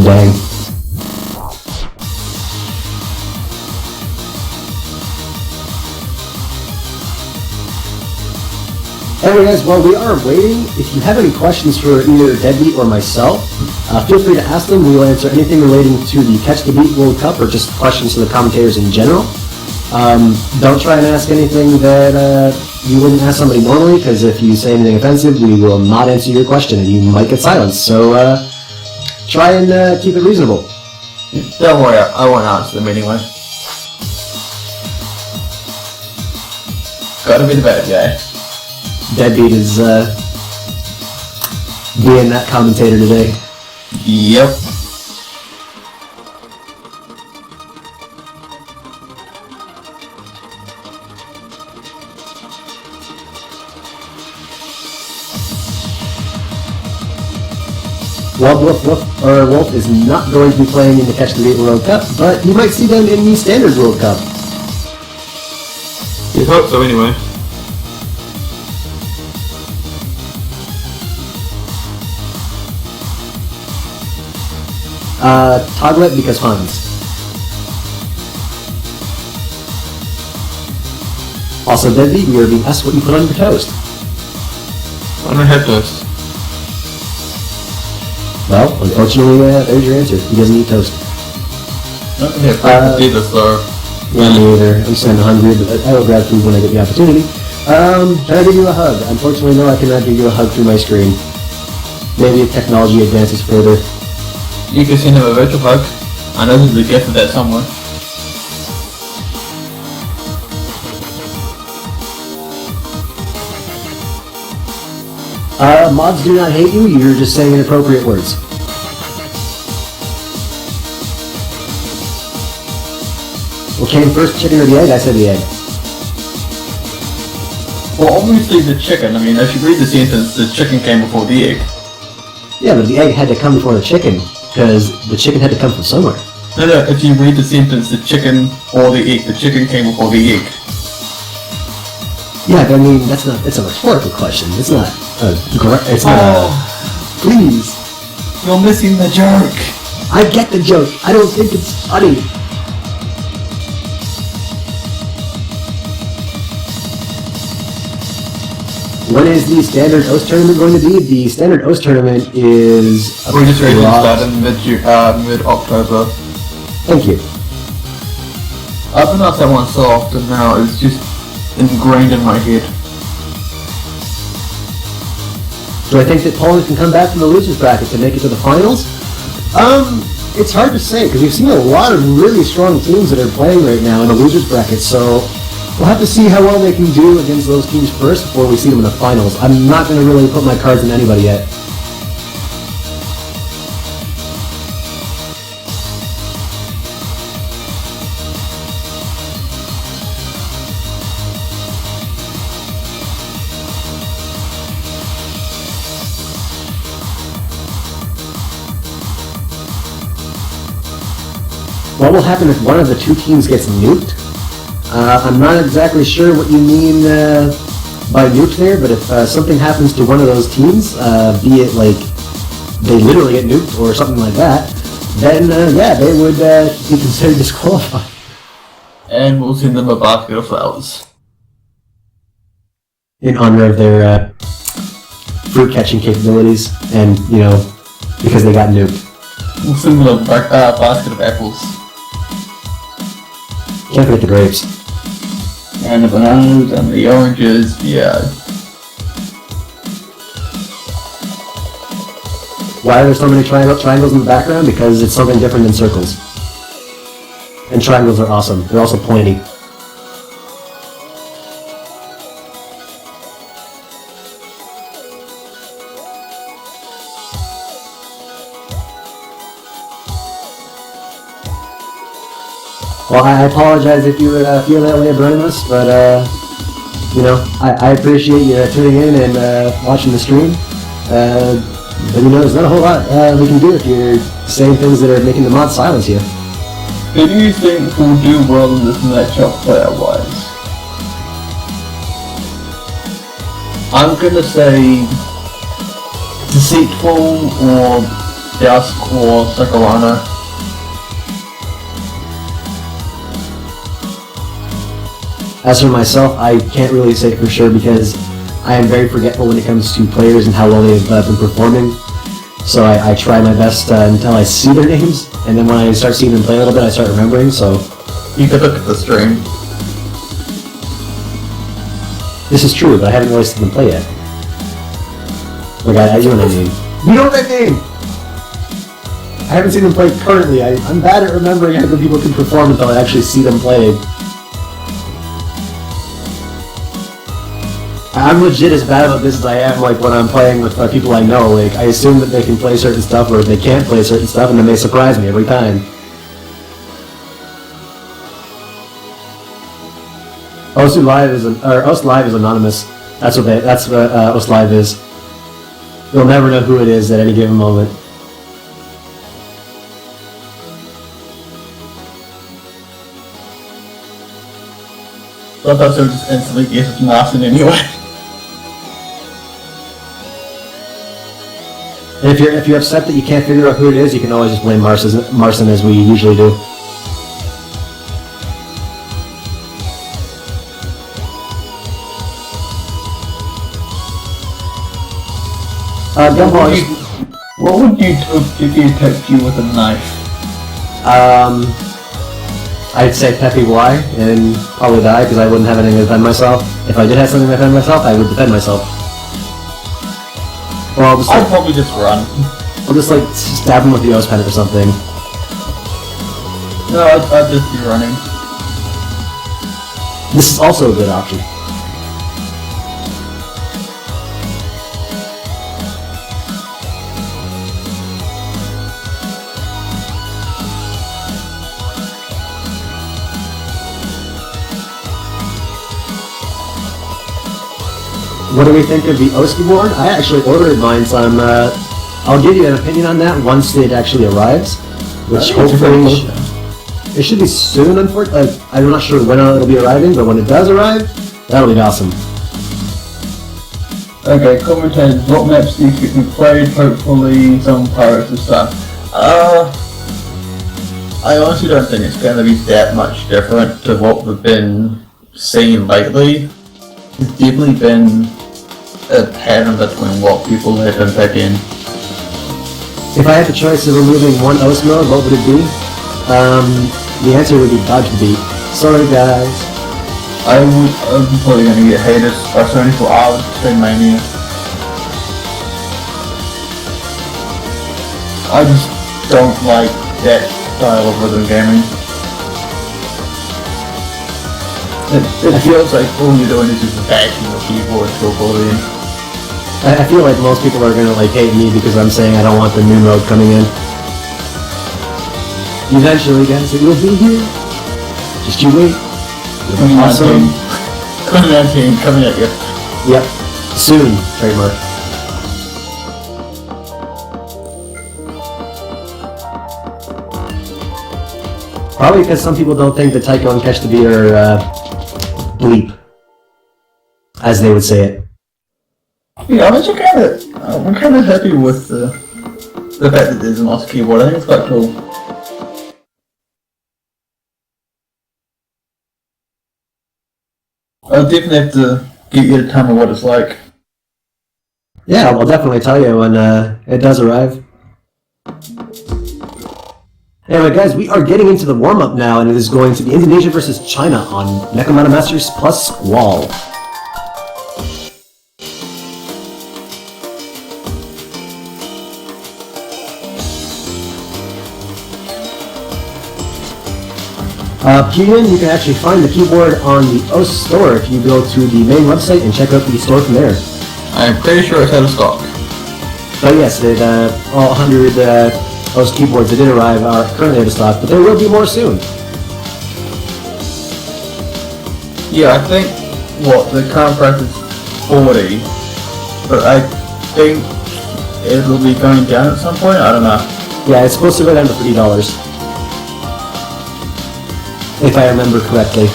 Dang. Anyway guys, while we are waiting, if you have any questions for either Deadbeat or myself, feel free to ask them. We will answer anything relating to the Catch the Beat World Cup or just questions to the commentators in general. Don't try and ask anything that you wouldn't ask somebody normally, because if you say anything offensive, we will not answer your question and you might get silenced. So try and keep it reasonable. Don't worry, I won't answer them anyway. Gotta be the bad guy. Deadbeat is being that commentator today. Yep. Well, Wolf is not going to be playing in the Catch the Beat World Cup, but you might see them in the Standard World Cup. You hope so anyway. Toglet because Hans. Also, Deadbeat, we are being asked what you put on your toast. On my head toast. Well, unfortunately, there's your answer. He doesn't eat toast. Not gonna have breakfast either, so... Yeah, me either. I'm kind of hungry, but I will grab food when I get the opportunity. Can I give you a hug? Unfortunately, no, I cannot give you a hug through my screen. Maybe if technology advances further. You can send him a virtual hug. I know there's a gift of that somewhere. Mods do not hate you, you're just saying inappropriate words. What came first, chicken or the egg? I said the egg. Well, obviously the chicken. I mean, if you read the sentence, the chicken came before the egg. Yeah, but the egg had to come before the chicken, because the chicken had to come from somewhere. No, if you read the sentence, the chicken or the egg, the chicken came before the egg. Yeah, but I mean, it's a rhetorical question. It's not it's not please. You're missing the joke. I get the joke. I don't think it's funny. When is the Standard Oast Tournament going to be? The Standard Oast Tournament is... Registration started in mid-October. Thank you. I've been asked that one so often now, it's just ingrained in my head. Do I think that Poland can come back from the losers bracket to make it to the finals? It's hard to say, because we've seen a lot of really strong teams that are playing right now in the losers bracket, so we'll have to see how well they can do against those teams first before we see them in the finals. I'm not going to really put my cards in anybody yet. What will happen if one of the two teams gets nuked? I'm not exactly sure what you mean by nuke there, but if something happens to one of those teams, be it like they literally get nuked or something like that, then yeah, they would be considered disqualified. And we'll send them a basket of flowers. In honor of their fruit catching capabilities, and, you know, because they got nuked. We'll send them a basket of apples. Can't forget the grapes. And the bananas and the oranges, yeah. Why are there so many triangles in the background? Because it's something different than circles. And triangles are awesome. They're also pointy. Well, I apologize if you would feel that way about us, but, you know, I appreciate you tuning in and watching the stream. But, you know, there's not a whole lot we can do if you're saying things that are making the mod silence you. Who do you think will do well in this matchup player-wise? I'm gonna say Deceitful or Dusk or Sakalana. As for myself, I can't really say for sure because I am very forgetful when it comes to players and how well they've been performing. So I try my best until I see their names, and then when I start seeing them play a little bit, I start remembering, so... You could look at the stream. This is true, but I haven't really seen them play yet. Like, I you know what I mean. You know what I mean! I haven't seen them play currently. I'm bad at remembering how good people can perform until I actually see them play. I'm legit as bad about this as I am like when I'm playing with people I know. Like, I assume that they can play certain stuff or they can't play certain stuff, and then they surprise me every time. Osu Live is anonymous. That's what Osu Live is. You'll never know who it is at any given moment. Sometimes they'll just instantly guess it's Martin anyway. And if you're upset that you can't figure out who it is, you can always just blame Marcin as we usually do. What would you do if he attacked you with a knife? I'd say Peppy Y and probably die because I wouldn't have anything to defend myself. If I did have something to defend myself, I would defend myself. Or I'd probably just run. I'll just like stab him with the Pen or something. No, I'd just be running. This is also a good option. What do we think of the Oski board? I actually ordered mine, so I'll give you an opinion on that once it actually arrives, which hopefully it should be soon. Unfortunately, I'm not sure when it'll be arriving, but when it does arrive, that'll be awesome. Okay, commentators, what maps do you think we played? Hopefully, some pirates and stuff. I honestly don't think it's going to be that much different to what we've been seeing lately. There's definitely been a pattern between what people have been picking. If I had the choice of removing one OS mode, what would it be? The answer would be Dodge the Beat. Sorry guys. I'm probably going to get hated by 24 hours to Mania. I just don't like that style of rhythm gaming. It feels like all you're doing is just bashing the keyboard to oblivion. I feel like most people are gonna like hate me because I'm saying I don't want the new mode coming in. Eventually, guys, it will be here. Just you wait. It'll be awesome. 2019 coming at you. Yep. Soon, trademark. Probably because some people don't think that Taiko and Catch the Beat are bleep, as they would say it. Yeah, I'm kind of happy with the fact that there's a mouse keyboard. I think it's quite cool. I'll definitely have to get you to tell me what it's like. Yeah, I'll definitely tell you when it does arrive. Anyway, guys, we are getting into the warm-up now, and it is going to be Indonesia versus China on Necromana Masters plus Squall. You can actually find the keyboard on the OS store if you go to the main website and check out the store from there. I'm pretty sure it's out of stock. But yes, all 100 OS keyboards that did arrive are currently out of stock, but there will be more soon. Yeah, I think, the current price is 40, but I think it'll be going down at some point, I don't know. Yeah, it's supposed to go down to $30. If I remember correctly.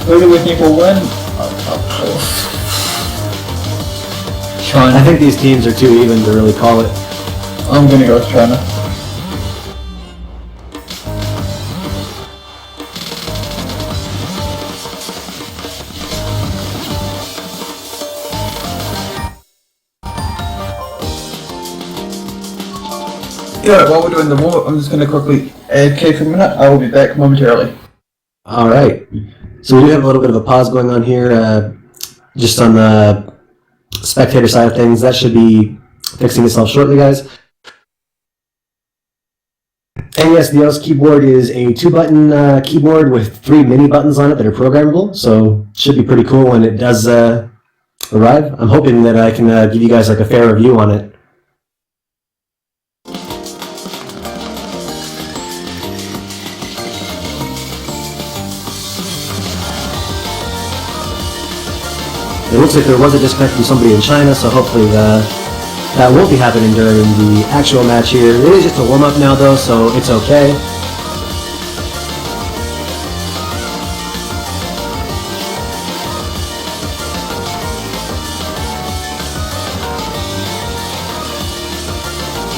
Who do we think will win? China. I think these teams are too even to really call it. I'm gonna go with China. Yeah, while we're doing the warm-up, I'm just gonna quickly AFK for a minute. I will be back momentarily. All right. So we do have a little bit of a pause going on here, just on the spectator side of things. That should be fixing itself shortly, guys. And yes, the OS keyboard is a 2-button keyboard with 3 mini buttons on it that are programmable, so should be pretty cool when it does arrive. I'm hoping that I can give you guys like a fair review on it. It looks like there was a disconnect from somebody in China, so hopefully that won't be happening during the actual match here. It is just a warm-up now, though, so it's okay.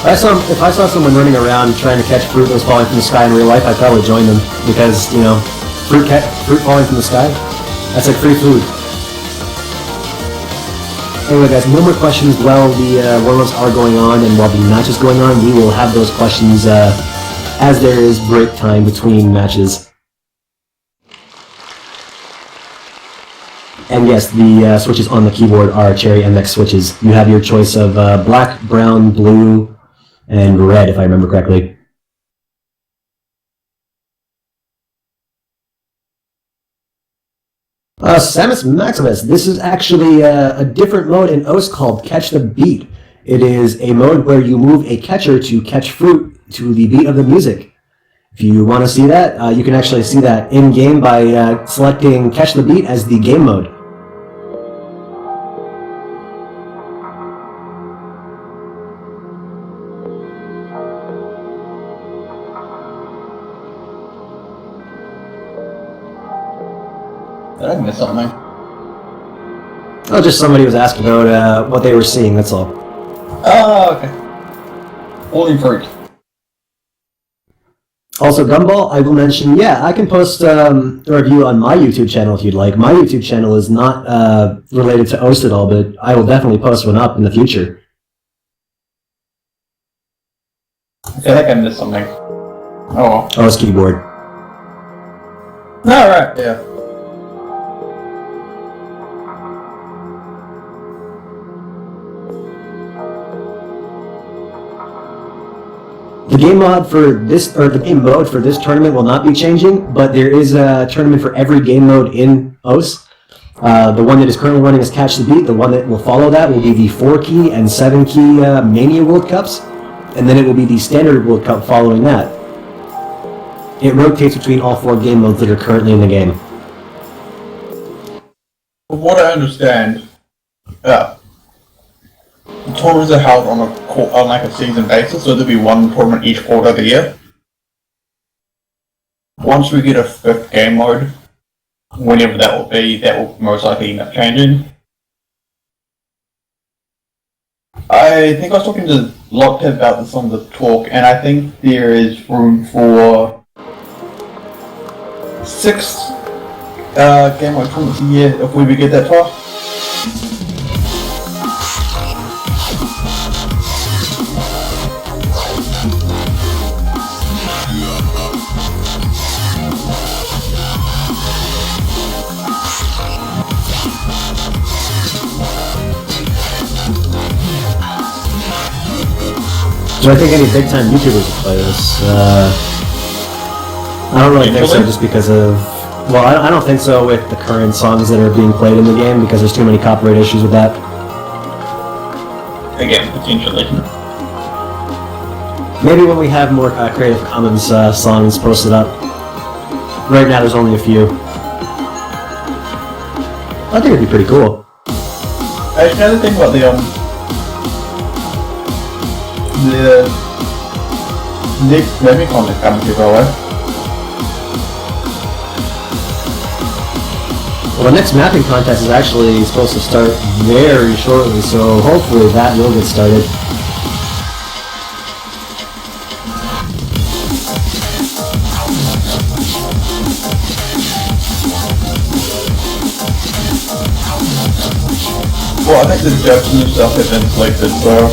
If I saw someone running around trying to catch fruit that was falling from the sky in real life, I'd probably join them, because, you know, fruit falling from the sky, that's like free food. Anyway, guys, no more questions while the warm-ups are going on, and while the match is going on, we will have those questions as there is break time between matches. And yes, the switches on the keyboard are Cherry MX switches. You have your choice of black, brown, blue, and red, if I remember correctly. Samus Maximus, this is actually a different mode in OS called Catch the Beat. It is a mode where you move a catcher to catch fruit to the beat of the music. If you want to see that, you can actually see that in-game by selecting Catch the Beat as the game mode. Did I miss something? Oh, just somebody was asking about what they were seeing, that's all. Oh, okay. Holy fruit. Also, Gumball, I will mention, yeah, I can post a review on my YouTube channel if you'd like. My YouTube channel is not related to OS at all, but I will definitely post one up in the future. I feel like I missed something. Oh well. OS keyboard. Alright, yeah. The game mode for this tournament will not be changing, but there is a tournament for every game mode in OS. The one that is currently running is Catch the Beat. The one that will follow that will be the 4-key and 7-key Mania World Cups, and then it will be the Standard World Cup following that. It rotates between all 4 game modes that are currently in the game. From what I understand, tournaments are held on like a season basis, so there'll be one tournament each quarter of the year. Once we get a 5th game mode, whenever that will be, that will most likely end up changing. I think I was talking to Lockhead about this on the talk, and I think there is room for 6 game mode tournaments a year if we get that far. Do I think any big-time YouTubers will play this? I don't really think so, just because of... Well, I don't think so with the current songs that are being played in the game, because there's too many copyright issues with that. Again, potentially. Maybe when we have more Creative Commons songs posted up. Right now there's only a few. I think it'd be pretty cool. Actually, another thing about the next Famicom is coming to go away. Well, the next mapping contest is actually supposed to start very shortly, so hopefully that will get started. Well, I think the judges and stuff have been selected, so...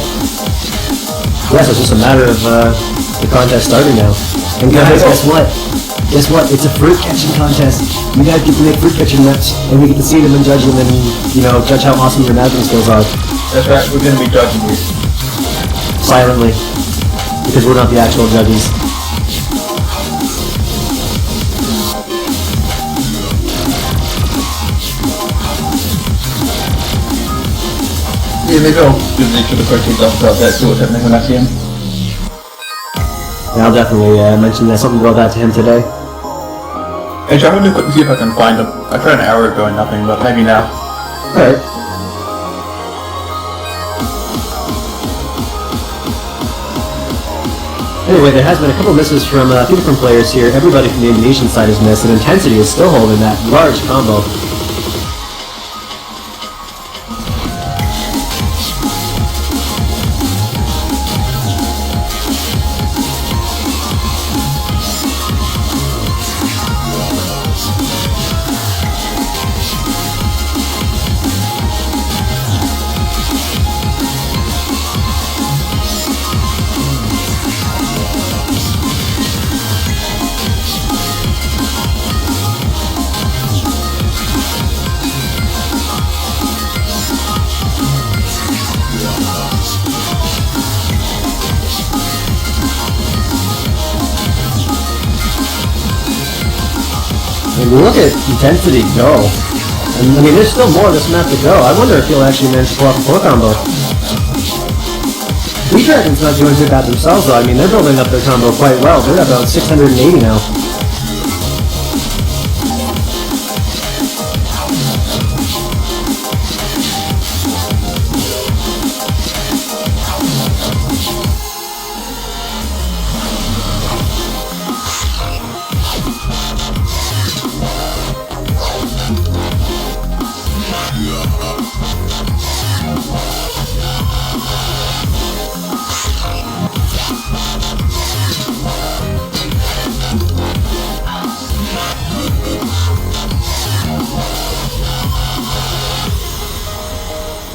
Yes, it's just a matter of the contest starting now. And guys, guess what? Guess what? It's a fruit catching contest. You guys get to make fruit catching nets, and we get to see them and judge them, and judge how awesome your magic skills are. That's right, we're gonna be judging you. Silently. Because we're not the actual judges. Yeah, maybe I'll give each of the questions off about that, see what's happening when I see him. Yeah, I'll definitely mention something about that to him today. Actually, I'm gonna quickly see if I can find him. I tried an hour ago and nothing, but maybe now. Alright. Anyway, there has been a couple misses from a few different players here. Everybody from the Indonesian side has missed, and Intensity is still holding that large combo. And look at Intensity go. And, I mean, there's still more of this map to go. I wonder if he'll actually manage to pull off a full combo. B-Dragon's not doing too bad themselves, though. I mean, they're building up their combo quite well. They're at about 680 now.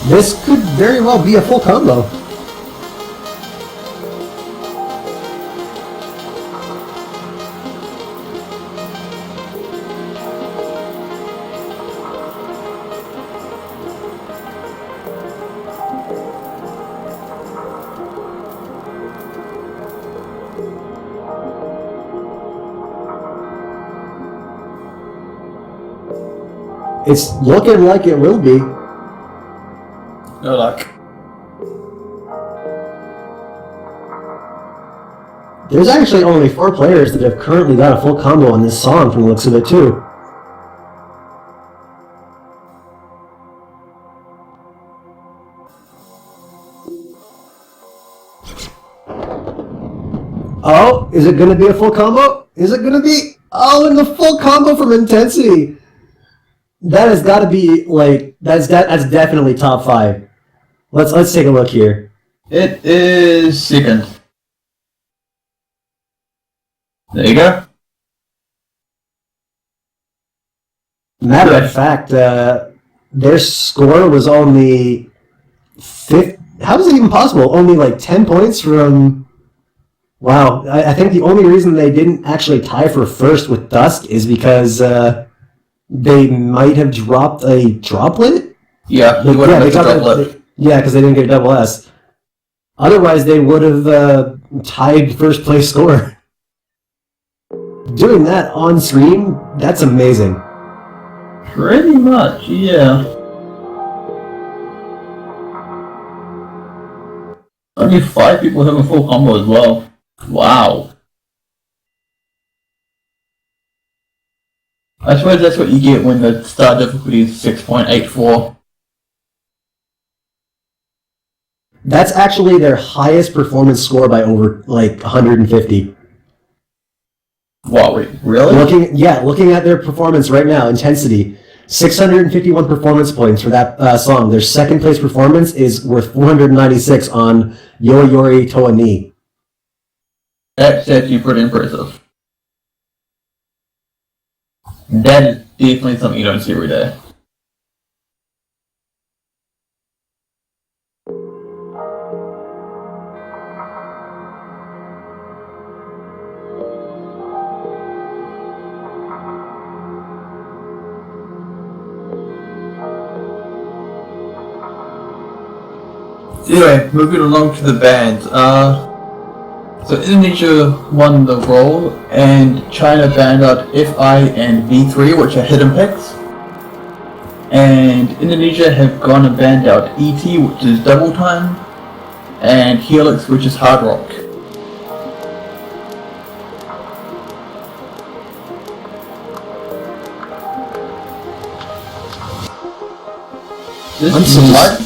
This could very well be a full combo. It's looking like it will be. No luck. There's actually only 4 players that have currently got a full combo on this song from the looks of it too. Oh, is it gonna be a full combo? Is it gonna be? Oh, and the full combo from Intensity! That has gotta be, like, that's definitely top 5. Let's take a look here. It is second. There you go. Matter of fact, their score was only 5. How is it even possible? Only like 10 points from... Wow, I think the only reason they didn't actually tie for first with Dusk is because they might have dropped a droplet? Yeah, they would have missed a droplet. Yeah, because they didn't get a double S. Otherwise, they would have tied first place score. Doing that on stream, that's amazing. Pretty much, yeah. Only 5 people have a full combo as well. Wow. I suppose that's what you get when the star difficulty is 6.84. That's actually their highest performance score by over, like, 150. Wow, wait, really? Looking at their performance right now, Intensity, 651 performance points for that song. Their second place performance is worth 496 on Yoyori Toa Ni. That's actually pretty impressive. That is definitely something you don't see every day. Anyway, moving along to the bands. So Indonesia won the role, and China banned out FI and V3, which are hidden picks. And Indonesia have gone and banned out ET, which is double time, and Helix, which is hard rock. This might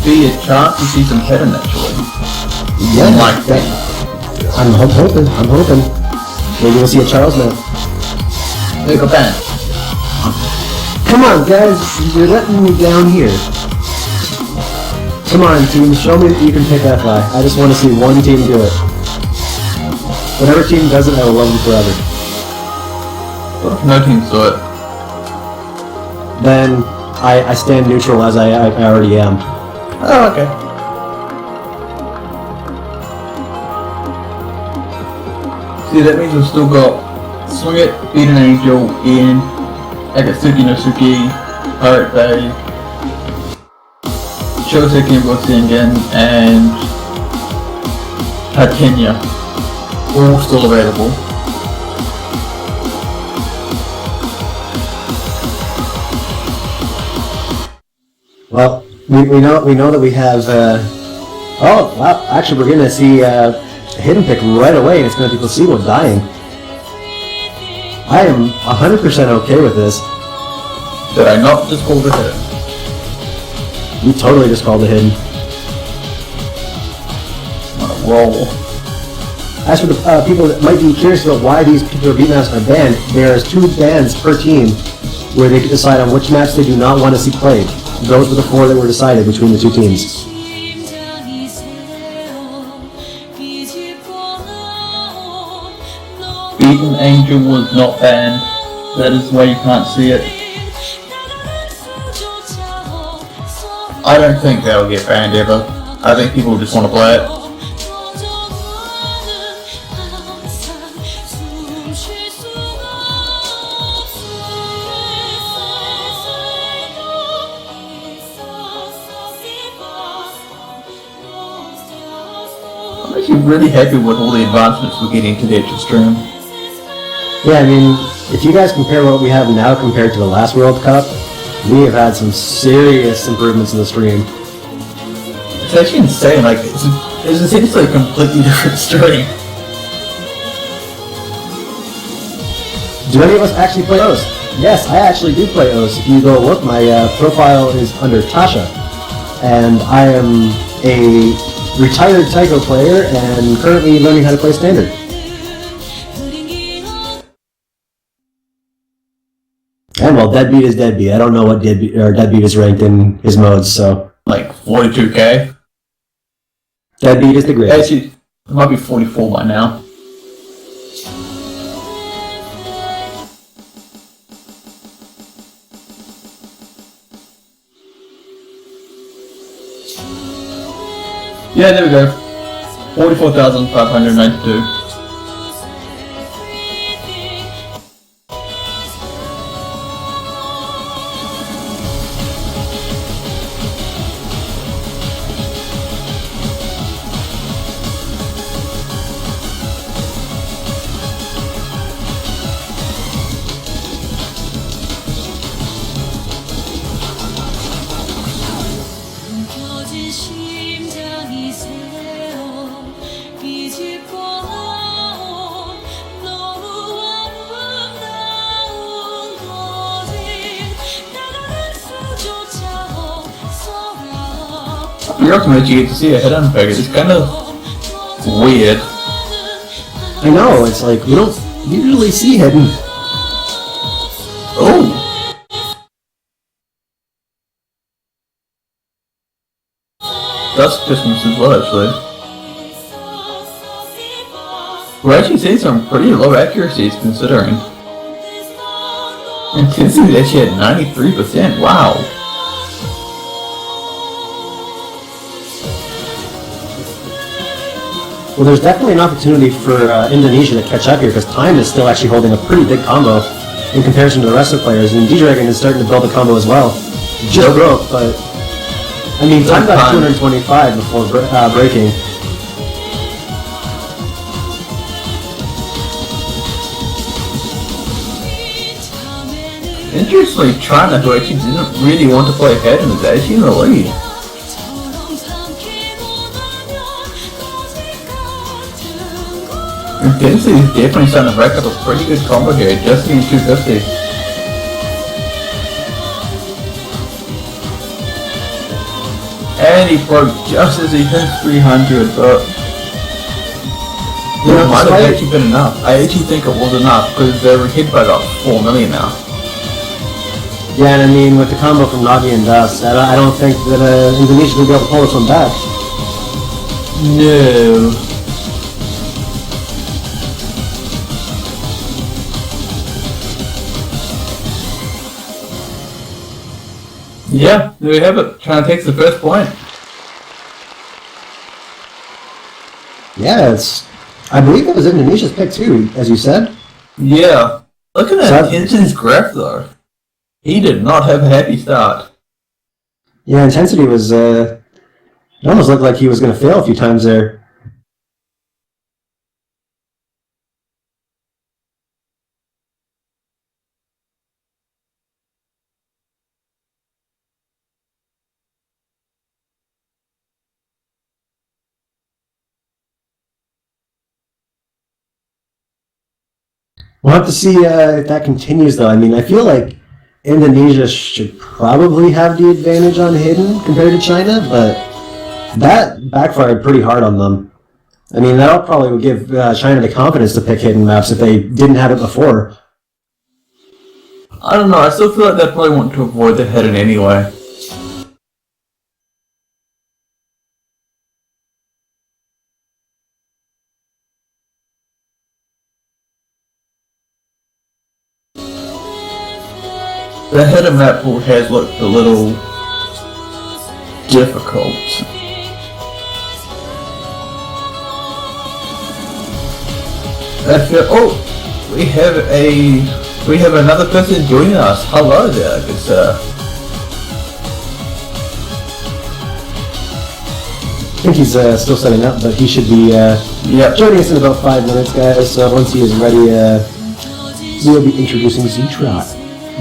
be a chance to see some hidden actually. Yeah, Might be. I'm hoping. Maybe we'll see a Charles now. There you go, ban. Come on, guys, you're letting me down here. Come on, team, show me that you can pick FI. I just want to see one team do it. Whatever team does it, I will love them forever. No teams do it. Then I stand neutral as I already am. Oh, okay. See, that means we've still got Swing It, Beat an Angel, Ian, Akatsuki no Suki, Pirate Bay, Shoseki and Gosengen, and Hatenya. All still available. Well, we know that we have. Oh wow! Actually, we're gonna see a hidden pick right away, and it's gonna be Placebo dying. I am 100% okay with this. Did I not just call the hidden? You totally just called it hidden. On a roll. As for the people that might be curious about why these particular beat maps are banned, there's 2 bans per team where they can decide on which maps they do not want to see played. Those were the 4 that were decided between the 2 teams. Beaten Angel was not banned. That is why you can't see it. I don't think that'll get banned ever. I think people just want to play it. I'm actually really happy with all the advancements we're getting to the actual stream. Yeah, I mean, if you guys compare what we have now compared to the last World Cup, we have had some serious improvements in the stream. It's actually insane, like, it's essentially a completely different stream. Do any of us actually play OS? Yes, I actually do play OS. If you go look, my profile is under Tasha, and I am a retired Taiko player and currently learning how to play Standard. And well, Deadbeat is Deadbeat. I don't know what Deadbeat is ranked in his modes, so... Like 42k? Deadbeat is the greatest. Actually, it might be 44 by now. Yeah, there we go. 44,592. You're ultimately you get to see a hidden pick. It's kind of weird. I know, it's like, we don't usually see hidden. Oh! That's Christmas as well, actually. We're actually seeing some pretty low accuracies considering. Intensity is actually at 93%, wow! Well, there's definitely an opportunity for Indonesia to catch up here, because Time is still actually holding a pretty big combo in comparison to the rest of the players, and D-Dragon is starting to build a combo as well. Just broke, but I mean, time got Time. 225 before breaking. Interestingly, China, who actually didn't really want to play ahead in the day, she's in the lead. Dempsey is definitely starting to rack up a pretty good combo here, just in 250. And he broke just as he hit 300, but You know, it might have despite- actually been enough. I actually think it was enough because they were hit by about 4 million now. Yeah, and I mean, with the combo from Nagi and Dust, I don't think that Indonesia will be able to pull this one back. No. Yeah, there we have it. China takes the first point. Yeah, I believe it was Indonesia's pick too, as you said. Yeah. Look at So- that Tenzon's graph though. He did not have a happy start. Yeah, intensity was, it almost looked like he was going to fail a few times there. We'll have to see if that continues, though. I mean, I feel like Indonesia should probably have the advantage on hidden compared to China, but that backfired pretty hard on them. I mean, that probably would give China the confidence to pick hidden maps if they didn't have it before. I don't know, I still feel like they probably want to avoid the hidden anyway. The hidden map pool has looked a little difficult. We have another person joining us. Hello there, good sir. I think he's still setting up, but he should be Yep. joining us in about 5 minutes, guys. So once he is ready, we'll be introducing Z-Trot.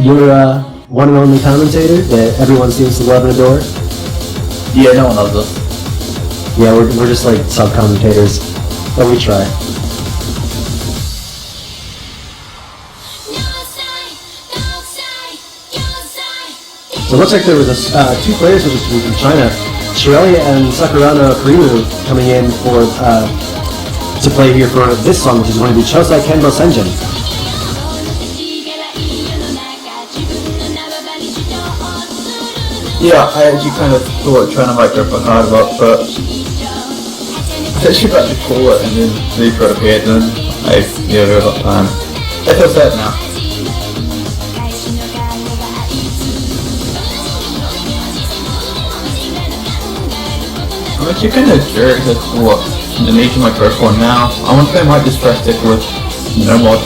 Your one and only commentator that everyone seems to love and adore. Yeah, no one loves us. Yeah, we're just like sub-commentators, but we try. So it looks like there was two players from China, Shirelia and Sakurano Kurimu, coming in for to play here for this song, which is going to be Chosai Kenbo Senjin. Yeah, I actually kind of thought trying to make her hard about, but I was actually about to call it and then Z-Pro appeared and I never got time. I feel sad now. I'm actually kind of curious as to what the nature might go for now. I wonder if they might just try to stick with no mod.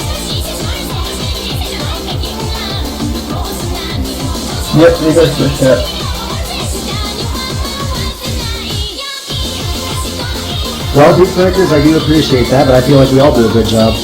Yep, you guys switch that. Well, Beat Breakers, I do appreciate that, but I feel like we all do a good job.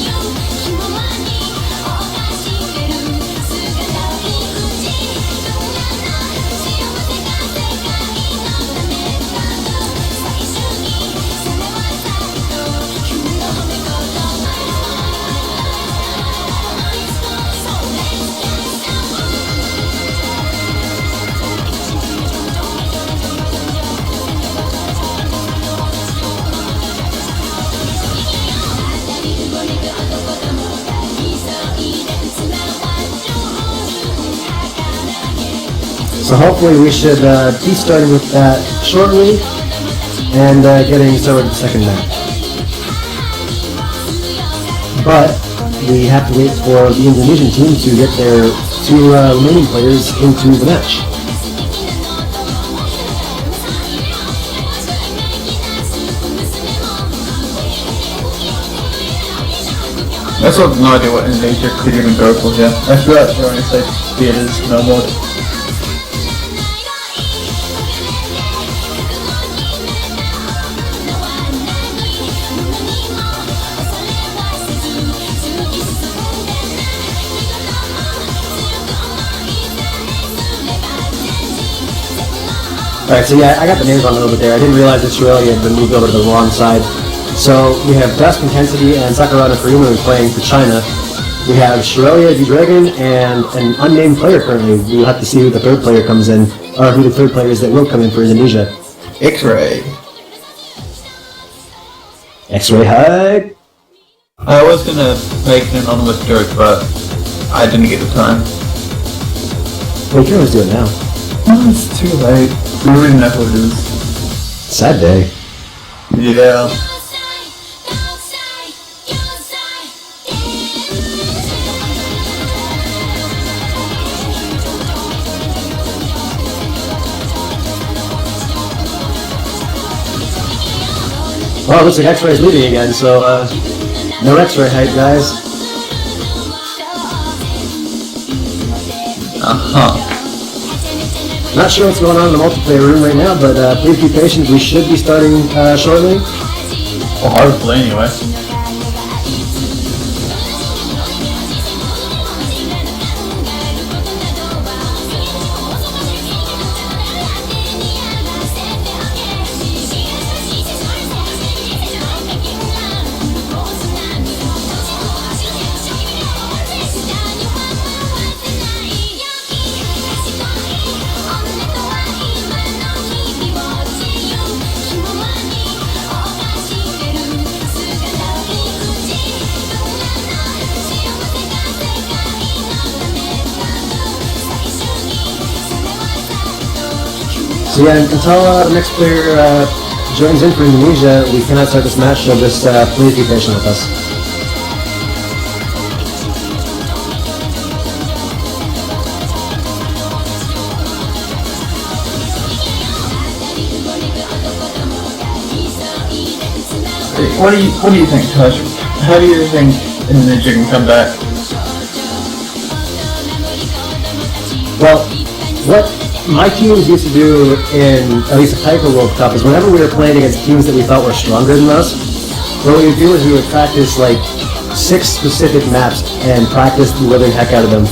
So hopefully we should be starting with that shortly and getting started with the second match. But we have to wait for the Indonesian team to get their two remaining players into the match. I still have no idea what Indonesia could even go for here. I feel like they're only safe theaters, no mod. Alright, so yeah, I got the names wrong a little bit there. I didn't realize that Australia had been moved over to the wrong side. So we have Dusk, Intensity, and Sakurada Kuruma playing for China. We have Australia, D-Dragon, and an unnamed player currently. We'll have to see who the third player comes in, or who the third player is that will come in for Indonesia. X-Ray. X-Ray High. I was gonna make an anonymous joke, but I didn't get the time. Well, you can always do it now. Oh, it's too late. We already know who it is. Sad day. Yeah. Well, it looks like X-Ray is leaving again, so no X-Ray hype, guys. Not sure what's going on in the multiplayer room right now, but please be patient. We should be starting shortly. Well, hopefully, anyway. So yeah, until the next player joins in for Indonesia, we cannot start this match, so just please be patient with us. What do you think, Tosh? How do you think Indonesia can come back? Well, what my teams used to do in at least the Hyper World Cup is whenever we were playing against teams that we thought were stronger than us, what we would do is we would practice like 6 specific maps and practice the living heck out of them.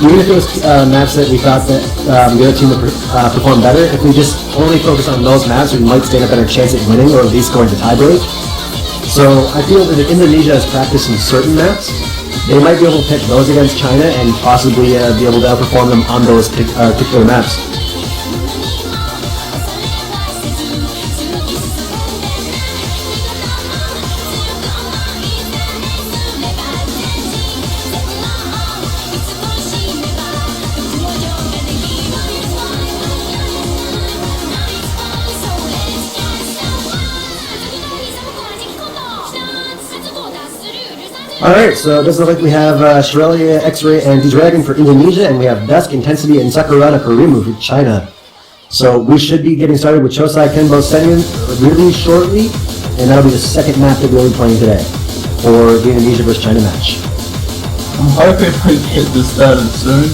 Even if it was maps that we thought that the other team would perform better, if we just only focus on those maps, we might stand a better chance at winning or at least going to tiebreak. So I feel that if Indonesia has practiced some certain maps, they might be able to pick those against China and possibly be able to outperform them on those particular maps. Alright, so it does look like we have Australia, X-Ray, and D-Dragon for Indonesia, and we have Dusk, Intensity, and Sakurada Kurimu for China. So we should be getting started with Chosai Kenbo Senryun really shortly, and that'll be the second map that we'll be playing today for the Indonesia vs. China match. I'm hoping we get this started soon.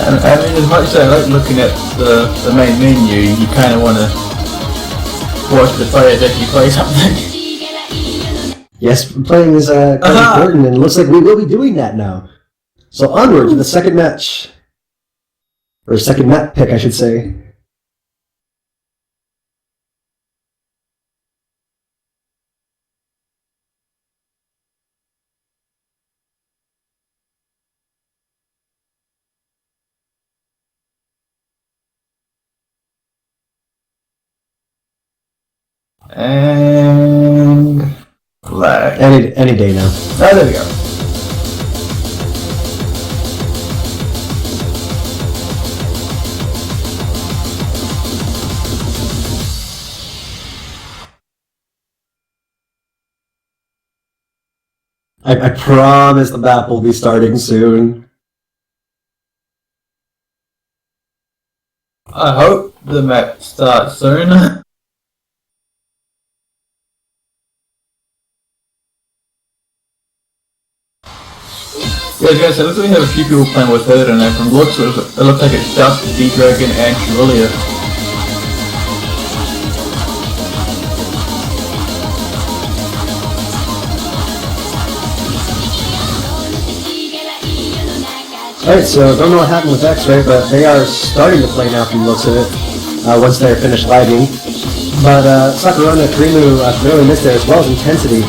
I mean, as much as I like looking at the main menu, you kind of want to watch the player as you play something. Yes, playing is quite important, and it looks like we will be doing that now. So onward to the second match. Or second map pick, I should say. And lag. Any day now. Oh, there we go. I promise the map will be starting soon. I hope the map starts soon. Yeah, guys, it looks like we have a few people playing with it, and from looks, it looks like it's Dusk, D-Dragon, and Julia. Alright, so don't know what happened with X-Ray, but they are starting to play now from the looks of it, once they're finished lagging. But Sakurana and Karimu really missed there, as well as Intensity.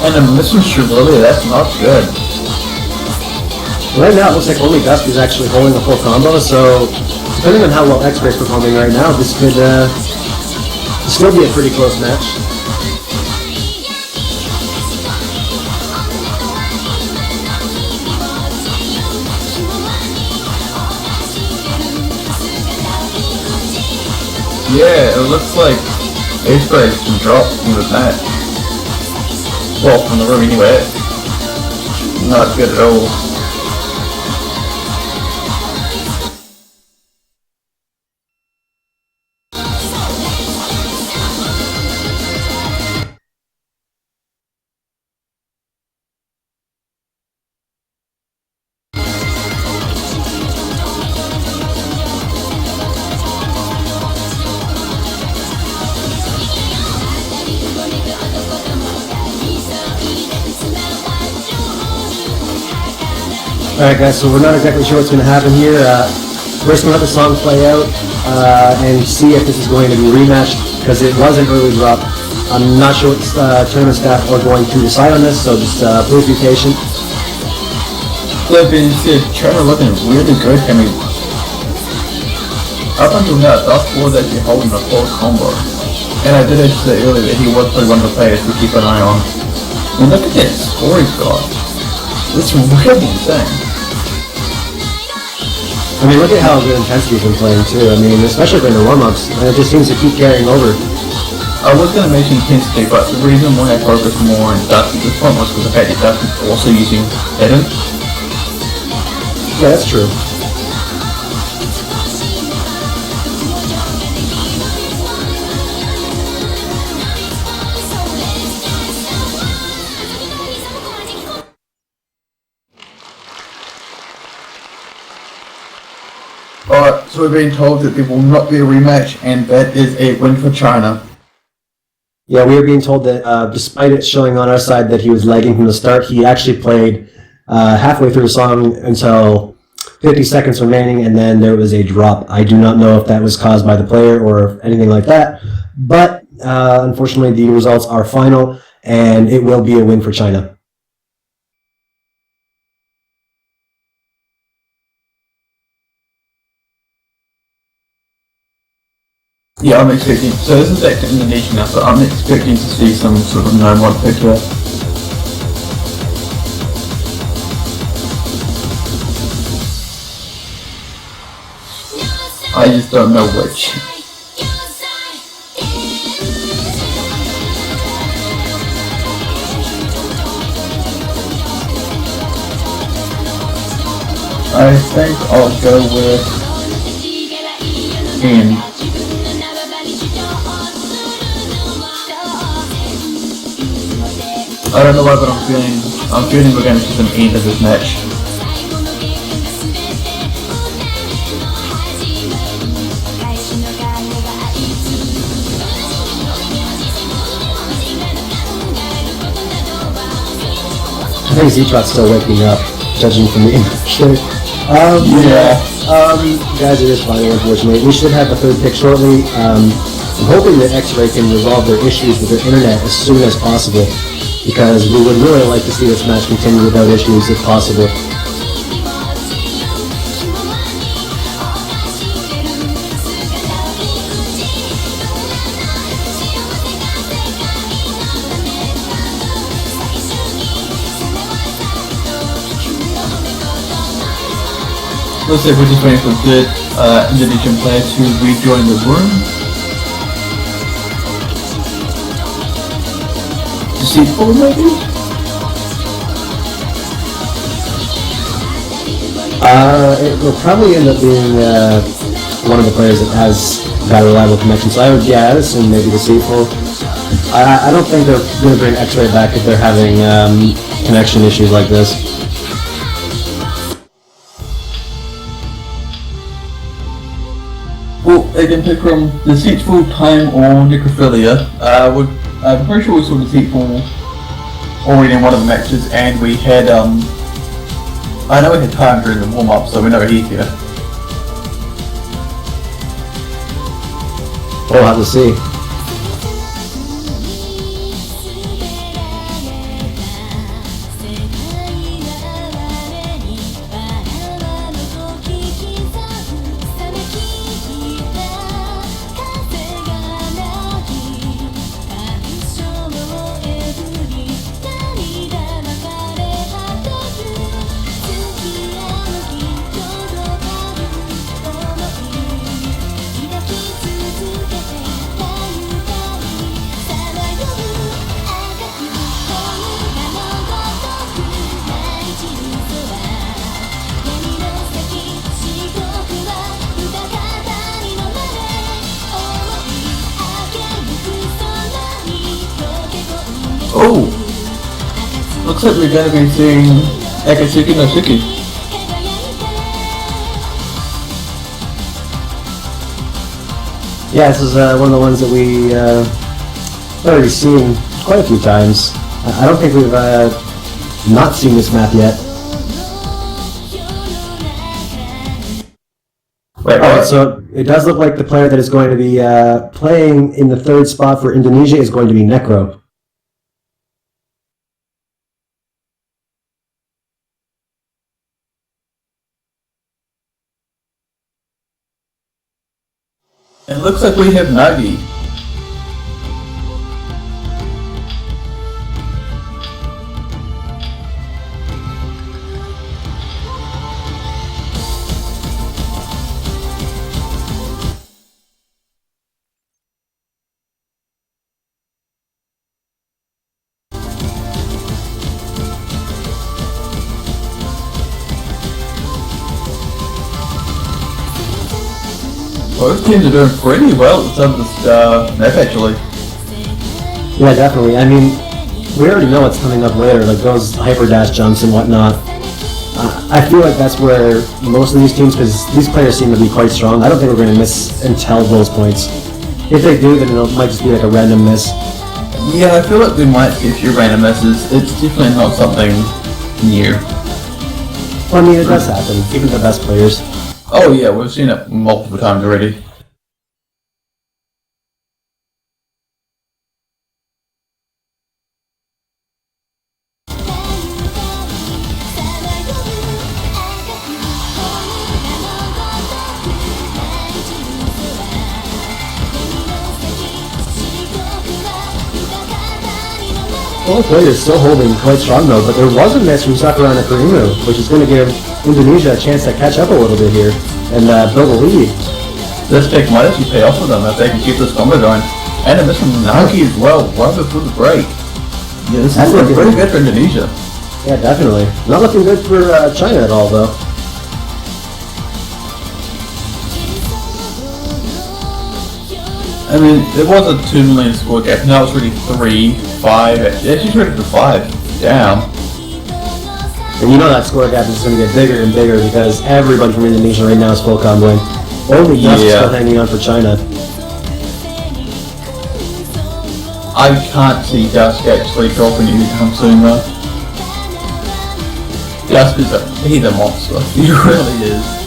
And a missing Shirley, that's not good. Right now, it looks like only Dusty's actually holding a full combo, so depending on how well X-Ray's performing right now, this could still be a pretty close match. Yeah, it looks like X-Ray's been dropped from the match. Well, from the room anyway. Not good at all. Alright guys, so we're not exactly sure what's going to happen here. We're just going to let the song play out and see if this is going to be rematched, because it was an early drop. I'm not sure what tournament staff are going to decide on this, so just please be patient. That being said, China looking really good. I mean, up until now, Dust was actually holding a full combo. And I did actually say earlier that he was probably one of the players to keep an eye on. And look at that score he's got. It's really insane. I mean, look at how good Intensity's been playing too. I mean, especially during the warm-ups, and it just seems to keep carrying over. I was going to mention Intensity, but the reason why I focused more on Dust at this point was because the fact that Dust is also using Eden. Yeah, that's true. Alright, so we're being told that there will not be a rematch, and that is a win for China. Yeah, we were being told that despite it showing on our side that he was lagging from the start, he actually played halfway through the song until 50 seconds remaining, and then there was a drop. I do not know if that was caused by the player or anything like that, but unfortunately the results are final, and it will be a win for China. Yeah, I'm expecting, so this is back to Indonesia now, so I'm expecting to see some sort of no-mod pick here. I just don't know which. I think I'll go with Ian. I don't know why, but I'm feeling we're going to see some end of this match. I think Z-Trot's still waking up, judging from the English. Guys, it is final, unfortunately. We should have a third pick shortly. I'm hoping that X-Ray can resolve their issues with their internet as soon as possible, because we would really like to see this match continue without issues if possible. Looks like we're just waiting for good Indonesian player to rejoin the room. Deceitful, maybe? It will probably end up being one of the players that has that reliable connection. So I would, I'd assume maybe Deceitful. I don't think they're going to bring X-Ray back if they're having connection issues like this. Well, they can pick from Deceitful, Time, or Necrophilia. I'm pretty sure we saw Deceitful already in one of the matches, and we had, I know we had Time during the warm-up, so we know he's here. We'll have to see. Oh! Looks like we're gonna be seeing Akatsuki no Suki. Yeah, this is one of the ones that we already seen quite a few times. I don't think we've not seen this map yet. Alright, so it does look like the player that is going to be playing in the third spot for Indonesia is going to be Necro. It looks like we have Nagi. Both teams are doing pretty well at some of this map, actually. Yeah, definitely. I mean, we already know what's coming up later, like those hyper dash jumps and whatnot. I feel like that's where most of these teams, because these players seem to be quite strong, I don't think we're going to miss and tell those points. If they do, then it might just be like a random miss. Yeah, I feel like we might see a few random misses. It's definitely not something new. Well, I mean, it does happen, even the best players. Oh yeah, we've seen it multiple times already. Well, the player is still holding quite strong though, but there was a miss from Sakura Nakarimu, which is going to give Indonesia a chance to catch up a little bit here and build a lead. This pick might actually pay off for them if they can keep this combo going. And a miss from Nagi as well, right before the break. Yeah, this is looking pretty good for Indonesia. Yeah, definitely. Not looking good for China at all though. I mean, it was a 2 million score gap, now it's really 3, 5, it's rated for 5. Damn. And you know that score gap is going to get bigger and bigger because everybody from Indonesia right now is full comboing. Only Dust is still hanging on for China. I can't see Dusk actually dropping anytime soon though. Dusk is he's a monster. He really is.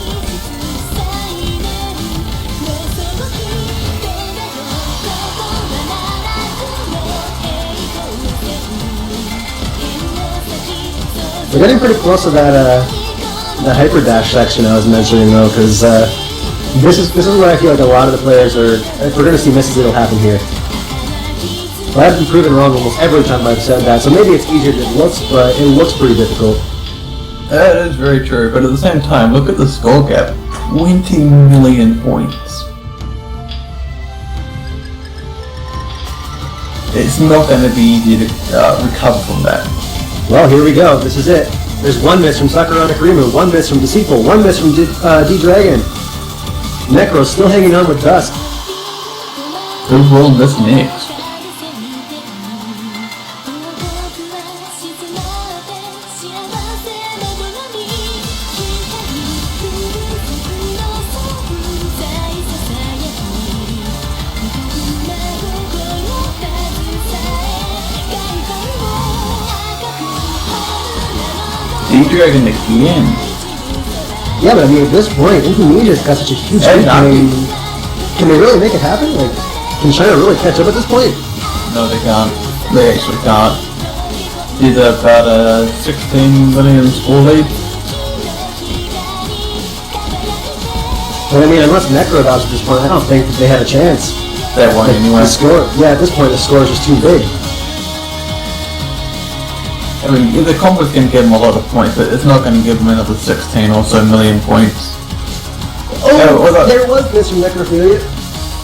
We're getting pretty close to that the hyper dash section I was mentioning though, because this is where I feel like a lot of the players are. If we're going to see misses, it'll happen here. But I've been proven wrong almost every time I've said that, so maybe it's easier than it looks, but it looks pretty difficult. That is very true, but at the same time, look at the score gap. 20 million points. It's not going to be easy to recover from that. Well, here we go. This is it. There's one miss from Sakura Nakarimu, one miss from Deceitful, one miss from D-Dragon. Necro's still hanging on with Dusk. Who will miss next? D-Dragon again. Yeah, but I mean, at this point, Indonesia's got such a huge And lead. Can they really make it happen? Like, can China really catch up at this point? No, they can't. They actually can't. He's about a 16 million score lead. But I mean, unless Necrodobs at this point, I don't think that they had a chance. They won anyway. The score, yeah, at this point, the score is just too big. I mean, the combo's going to give them a lot of points, but it's not going to give them another 16 or so million points. Oh, there was this from Necrophilia.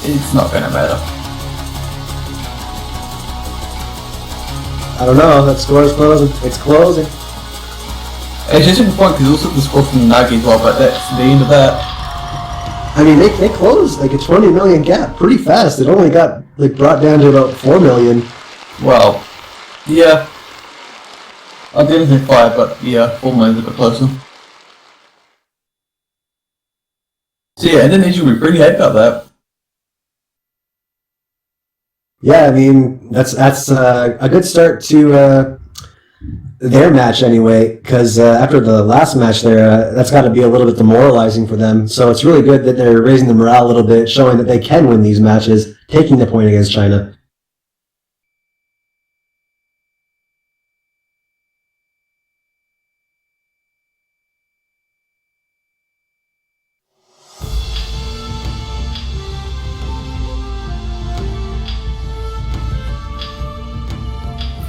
It's not going to matter. I don't know, that score is closing. It's closing. It's just a point because also the score from Nagi as well, but that's the end of that. I mean, they closed like a 20 million gap pretty fast. It only got like brought down to about 4 million. Well, yeah. I didn't say 5, but yeah, 4 million's a bit closer. So yeah, Indonesia will be pretty happy about that. Yeah, I mean, that's a good start to their match anyway, because after the last match there, that's got to be a little bit demoralizing for them. So it's really good that they're raising the morale a little bit, showing that they can win these matches, taking the point against China.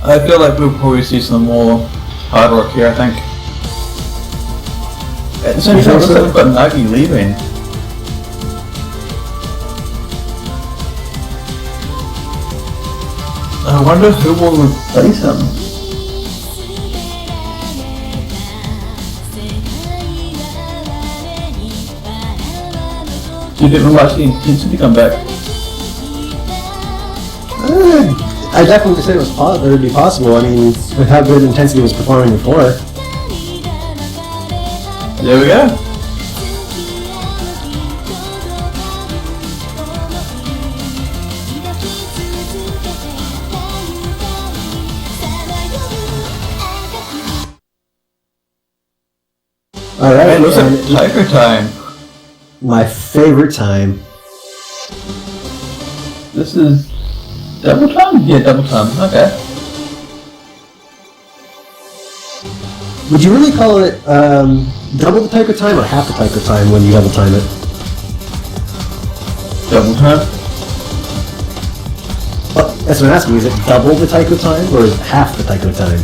I feel like we'll probably see some more hard work here, I think. At the same time, it looks like we've got Nagi leaving. I wonder who will replace him. Do you think we'll actually intensity come back? I definitely said it would be possible. I mean, with how good Intensity was performing before. There we go. Alright, It looks like Tiger time. my favorite time. This is double time? Yeah, double time. Okay. Would you really call it double the Taiko time or half the Taiko time when you double time it? Double time? Well, that's what I'm asking. Is it double the Taiko time or is it half the Taiko time?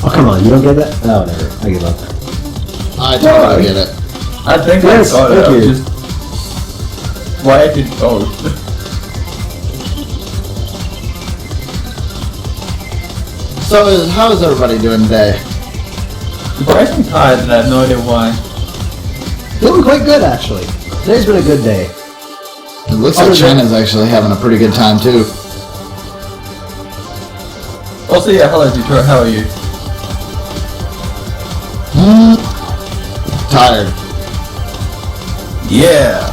Oh, come on. You don't get that? Oh, whatever. I give up. I totally get it. I think Yes, I got it. thank I was you. just... Why I did both? So, how is everybody doing today? Surprisingly tired and I have no idea why. Feeling quite good, actually. Today's been a good day. It looks like China's actually having a pretty good time too. Also, yeah, hello Detroit, how are you? Tired. Yeah!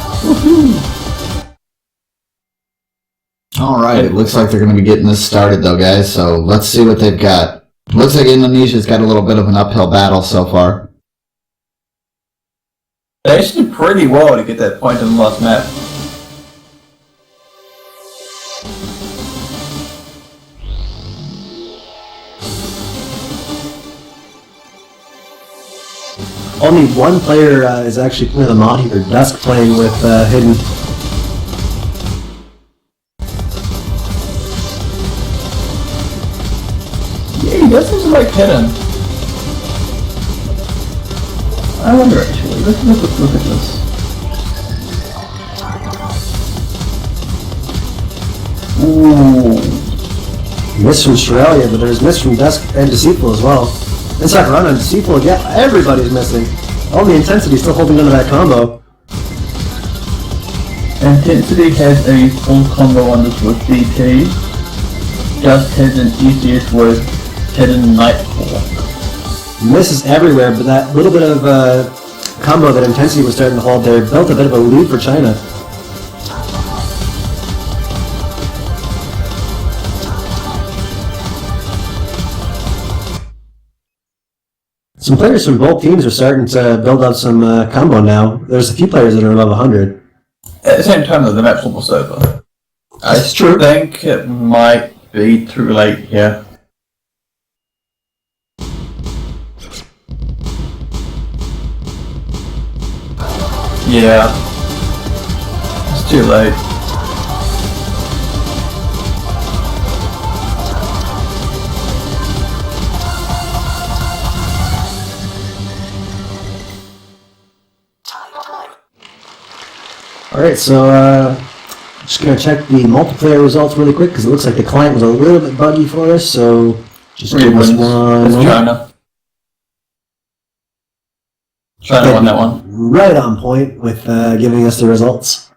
Alright, it looks like they're going to be getting this started though, guys, so let's see what they've got. Looks like Indonesia's got a little bit of an uphill battle so far. They actually did pretty well to get that point in the last map. Only one player is actually playing the mod here. Dusk playing with Hidden. Yeah, he does seem to like Hidden. I wonder actually, let's look at this. Ooh. Miss from Australia, but there's miss from Dusk and Deceitful as well. And Sakurana and Deceitful, yeah, everybody's missing. Only Intensity still holding onto that combo. Intensity has a full combo on this with DT. Just has an easiest with Hidden Nightfall. Misses everywhere, but that little bit of combo that Intensity was starting to hold there built a bit of a lead for China. Some players from both teams are starting to build up some combo now. There's a few players that are above 100. At the same time, though, the map's almost over. That's true. I think it might be too late here. Yeah. It's too late. Alright, so just going to check the multiplayer results really quick because it looks like the client was a little bit buggy for us, so just give us one. It's China. China won that one. Right on point with giving us the results.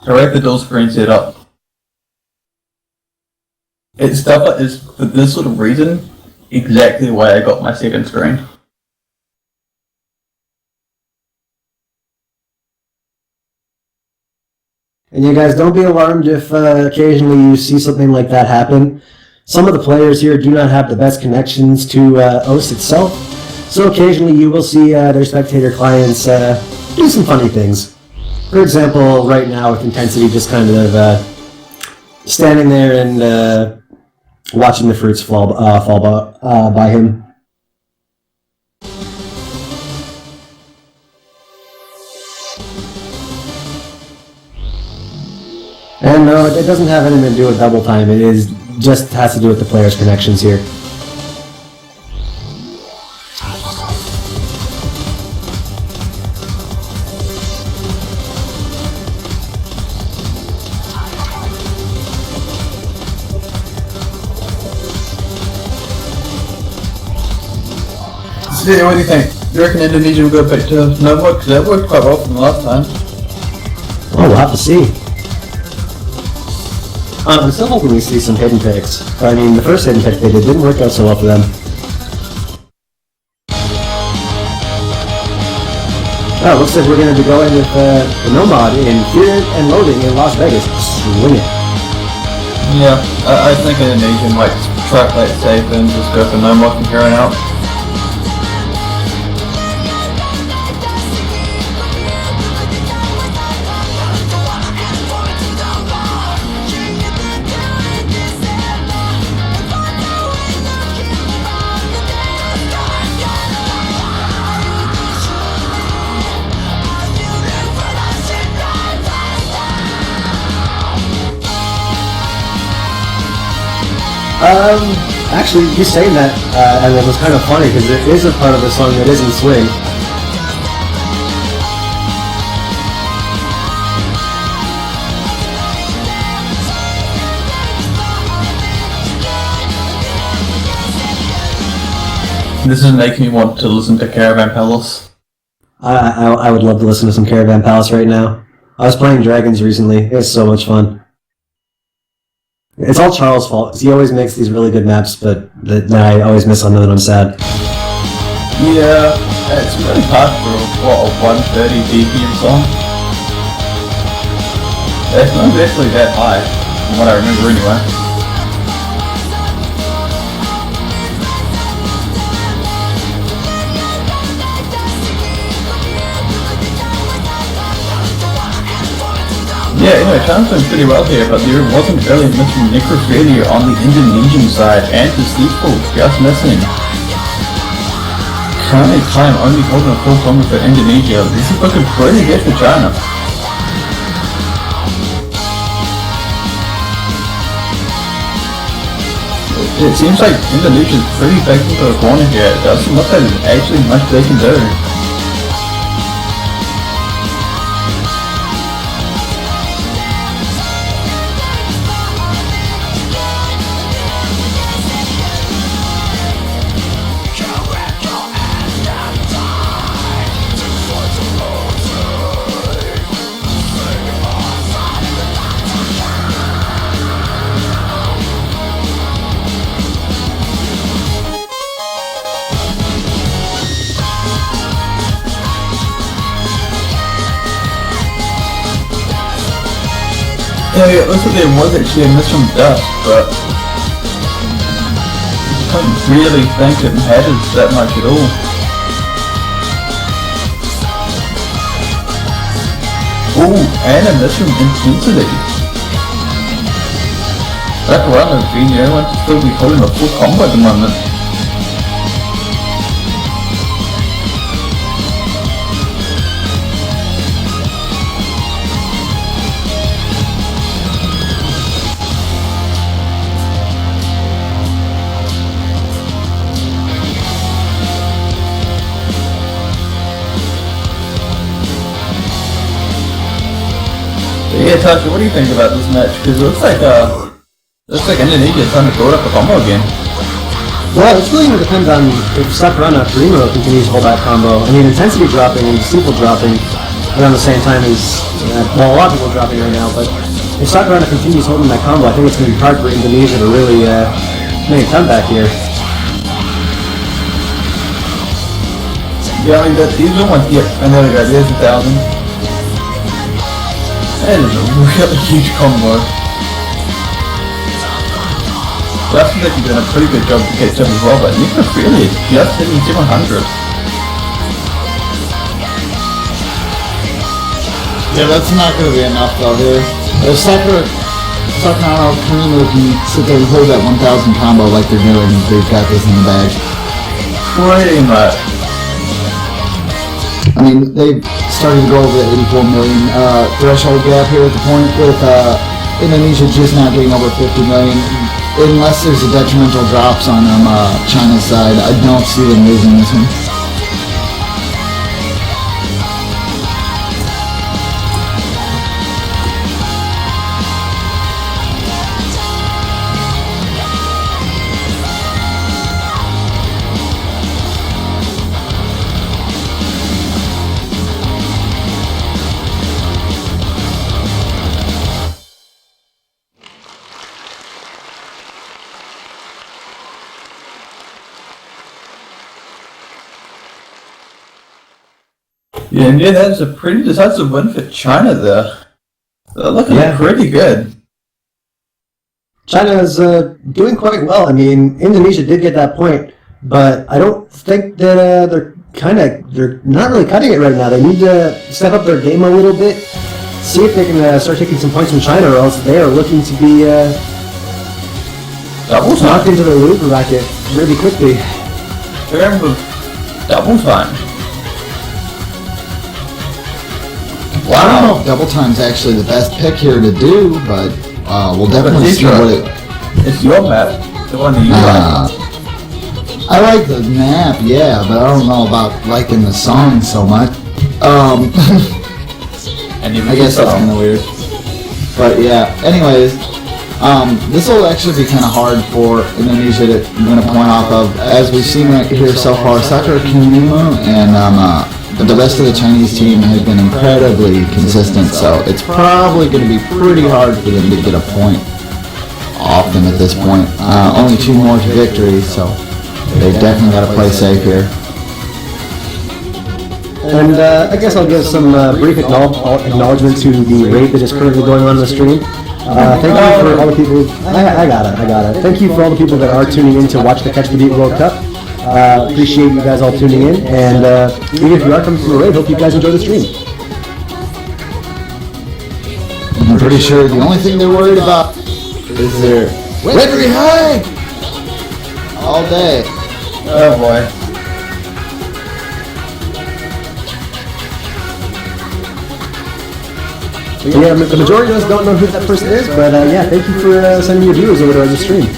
Correct the dual screen setup. It's stuff like this, for this sort of reason, exactly why I got my second screen. And you guys, don't be alarmed if occasionally you see something like that happen. Some of the players here do not have the best connections to OS itself, so occasionally you will see their spectator clients do some funny things. For example, right now with Intensity just kind of standing there and watching the fruits fall by him. And no, it doesn't have anything to do with double time. It is just has to do with the players' connections here. So, what do you think? You reckon Indonesia will go back to no work? Because that worked quite well from the last time. Oh, we'll have to see. I'm still hoping we see some hidden picks. I mean, the first hidden pick they did didn't work out so well for them. Oh, looks like we're going to be going with the Nomad in Fear and Loading in Las Vegas. Swing it. Yeah, I think Indonesia might try to play it safe and just go for no more from here on out. Actually, you saying that, and it was kind of funny because there is a part of the song that isn't swing. This is making me want to listen to Caravan Palace. I would love to listen to some Caravan Palace right now. I was playing Dragons recently. It was so much fun. It's all Charles' fault, because he always makes these really good maps, but then I always miss on them and I'm sad. Yeah, it's really hard for a 130 BPM song. It's not actually that high, from what I remember anyway. Yeah, anyway, China's doing pretty well here, but there wasn't really much necrophilia on the Indonesian side, and the Sleepful just missing. Currently, time only holding a full combo for Indonesia. This is looking pretty good for China. It seems like Indonesia's pretty backed into the corner here. It doesn't look like there's actually much they can do. Yeah, it looks like there was actually a miss from Dust, but don't really think it matters that much at all. Ooh, animation intensity. That runner being the only one to still be holding a full combo at the moment. Yeah, Tasha, what do you think about this match? Because it looks like Indonesia's trying to build up a combo again. Well, it's really going to depend on if Sakurana Primo continues to hold that combo. I mean, intensity dropping and steeple dropping around the same time is, well, a lot of people are dropping right now, but if Sakurana continues holding that combo, I think it's going to be hard for Indonesia to really make a comeback here. Yeah, I mean, these are ones, yep, I know the guy, there's 1,000. That is a really huge combo. That seems like you've done a pretty good job to catch up as well, but you can really just hitting 700. Yeah, that's not going to be enough though here. If Sakurana Primo can sit there and hold that 1,000 combo like they're doing, they've got this in the bag. Pretty much. I mean, they've started to go over the 84 million threshold gap here at the point with Indonesia just not getting over 50 million. Unless there's a detrimental drops on China's side, I don't see them losing this one. Yeah, and yeah, that's a pretty decisive win for China there. They're looking pretty good. China is doing quite well. I mean, Indonesia did get that point, but I don't think that they're not really cutting it right now. They need to step up their game a little bit, see if they can start taking some points from China, or else they are looking to be knocked into the loser bracket really quickly. They're in with double time. Wow. I don't know if double time's actually the best pick here to do, but we'll definitely see what it... It's your map, the one that you like. I like the map, yeah, but I don't know about liking the song so much. I guess that's kind of weird. But yeah, anyways, this will actually be kind of hard for Indonesia to win a point off of. As we've seen right here so far, Sakura Kinuma and the rest of the Chinese team has been incredibly consistent, so it's probably going to be pretty hard for them to get a point off them at this point. Only 2 more to victory, so they definitely got to play safe here. And I guess I'll give some brief acknowledgement to the raid that is currently going on the stream. Thank you for all the people. I got it. Thank you for all the people that are tuning in to watch the Catch the Beat World Cup. Appreciate you guys all tuning in, and even if you are coming from the raid, hope you guys enjoy the stream. I'm pretty sure the only thing they're worried about is their victory high all day. Oh boy. Yeah, the majority of us don't know who that person is, but yeah, thank you for sending your viewers over to the stream.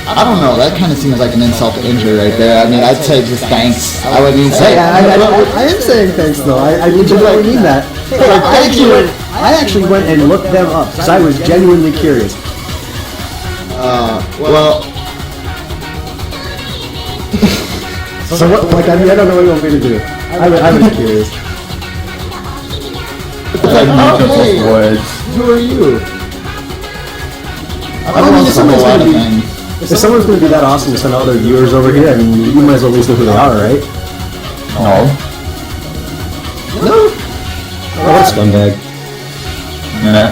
I don't know, that kind of seems like an insult to injury right there. I mean, I'd say just thanks. I wouldn't even say... I am saying thanks, though. I legitimately mean that. Hey, I actually went and looked them up, because I was genuinely curious. Well... So what, like, I mean, I don't know what you want me to do. I was curious. Like, hey, who are you? I don't know, some a lot of things. If someone's going to be that awesome to send all their viewers over here, I mean, you might as well at least know who they are, right? No. No? Oh, what a scumbag. Yeah.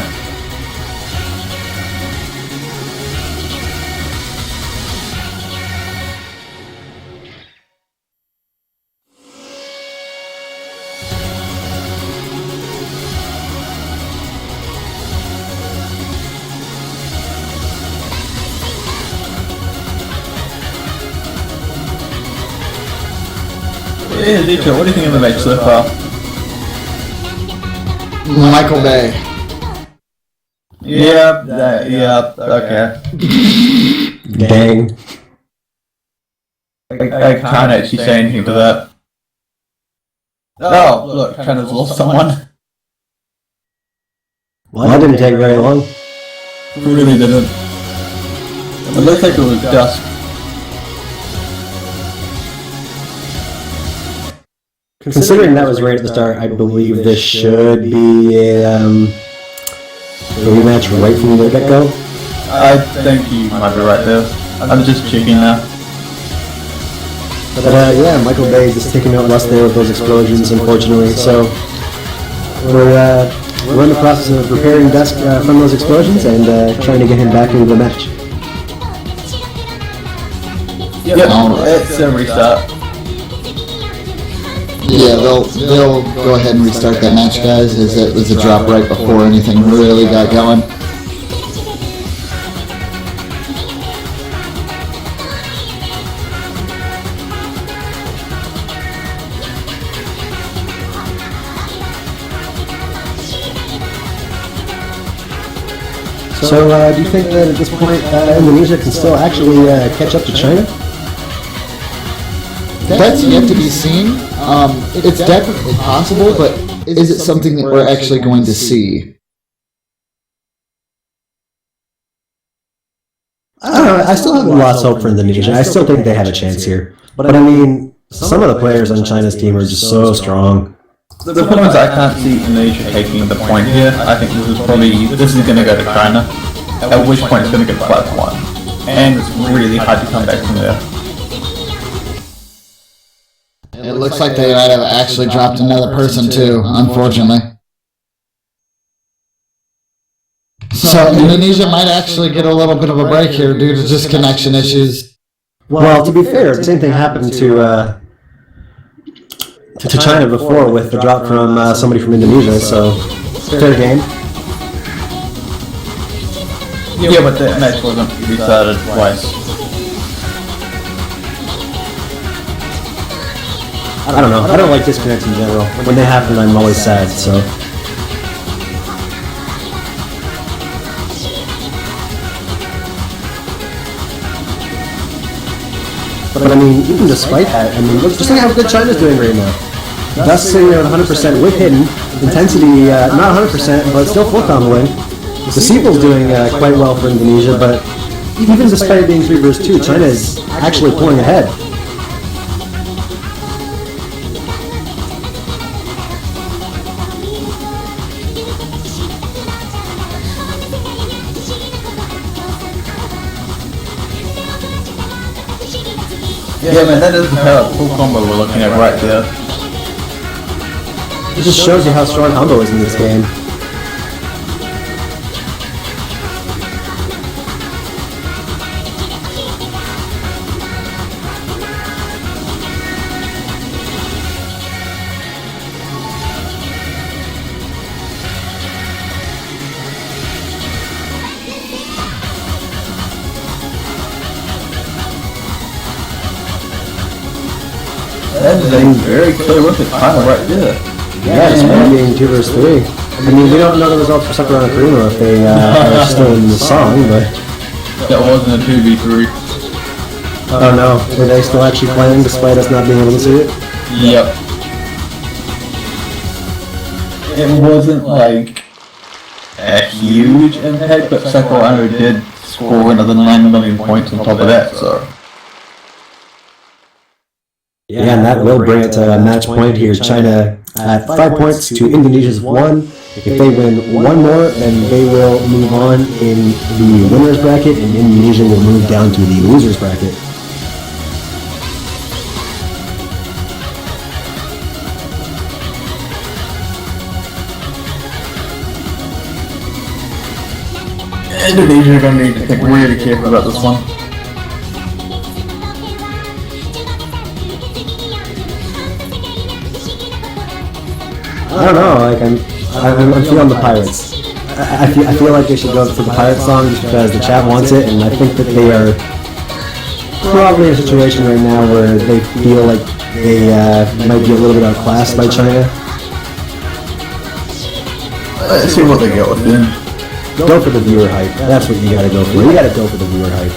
Yeah, Dieter, what do you think of the match so far? Michael Bay. Yeah, okay. Dang. I can't actually say anything to that. Oh, look, China's lost someone. Well, that didn't take very long. Really didn't. It looks like it was dusk. Considering that was right at the start, I believe this should be a rematch right from the get-go. I think you might be right there. I'm just checking now. But yeah, Michael Bay is just taking out Russ there with those explosions, unfortunately. So we're in the process of repairing Dusk from those explosions and trying to get him back into the match. Yep, it's a restart. Yeah, they'll go ahead and restart that match, guys, as it was a drop right before anything really got going. So do you think that at this point Indonesia can still actually catch up to China? That's yet to be seen. It's definitely possible, but is it something that we're actually going to see? I don't know. I still have lots of hope for Indonesia. I still think they have a chance here. But I mean, some of the players on China's team are just so strong. The problem is I can't see Indonesia taking the point here. I think this is going to go to China, at which point it's going to get 5-1. And it's really hard to come back from there. It looks like they might have actually dropped another person too, unfortunately. So Indonesia might actually get a little bit of a break here due to just connection issues. Well, to be fair, the same thing happened to China before with the drop from somebody from Indonesia, so fair game. Yeah, but the match wasn't restarted twice. I don't know. I don't like disconnects in general. When they happen, I'm always sad, so. But I mean, even despite that, I mean, look, just look at how good China's doing right now. Dust sitting there at 100% with hidden. Intensity, not 100%, but still full comboing. The Sequel's doing quite well for Indonesia, but even despite it being 3 vs 2, China is actually pulling ahead. Yeah, man, that is the power full combo we're looking at right there. It just shows you how strong combo is in this game. That is a very clear look at China right there. Yeah, despite being 2 vs 3. I mean, we don't know the results for Sakura and Karima if they are still in the song, but... That wasn't a 2v3. Oh no, were they still actually playing despite us not being able to see it? Yep. It wasn't like a huge impact, but Sakura did score another 9 million points on top of that, so... Yeah, and that will bring it to a match point. Here's China at 5 points to Indonesia's 1. If they win one more, then they will move on in the winners bracket, and Indonesia will move down to the losers bracket. Indonesia are going to need to think really careful about this one. I don't know, like I'm feeling the Pirates. I feel like they should go for the Pirate song just because the chat wants it, and I think that they are probably in a situation right now where they feel like they might be a little bit outclassed by China. Let's see what they get with them. Go for the viewer hype. That's what you gotta go for. You gotta go for the viewer hype.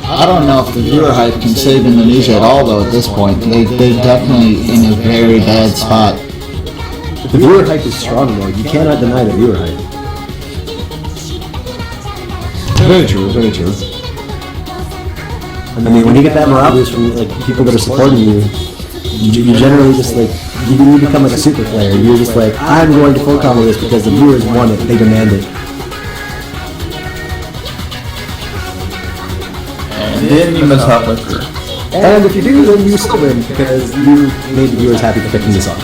I don't know if the viewer hype can save Indonesia at all, though, at this point. They're definitely in a very bad spot. The viewer hype is strong, though. You cannot deny the viewer hype. Very true, very true. I mean, when you get that morale boost from like people that are supporting you, you generally just like you become like a super player. You're just like, I'm going to full combo this because the viewers want it, they demand it. And then you miss halfway through. And if you do, then you still win because you made the viewers happy for picking this off.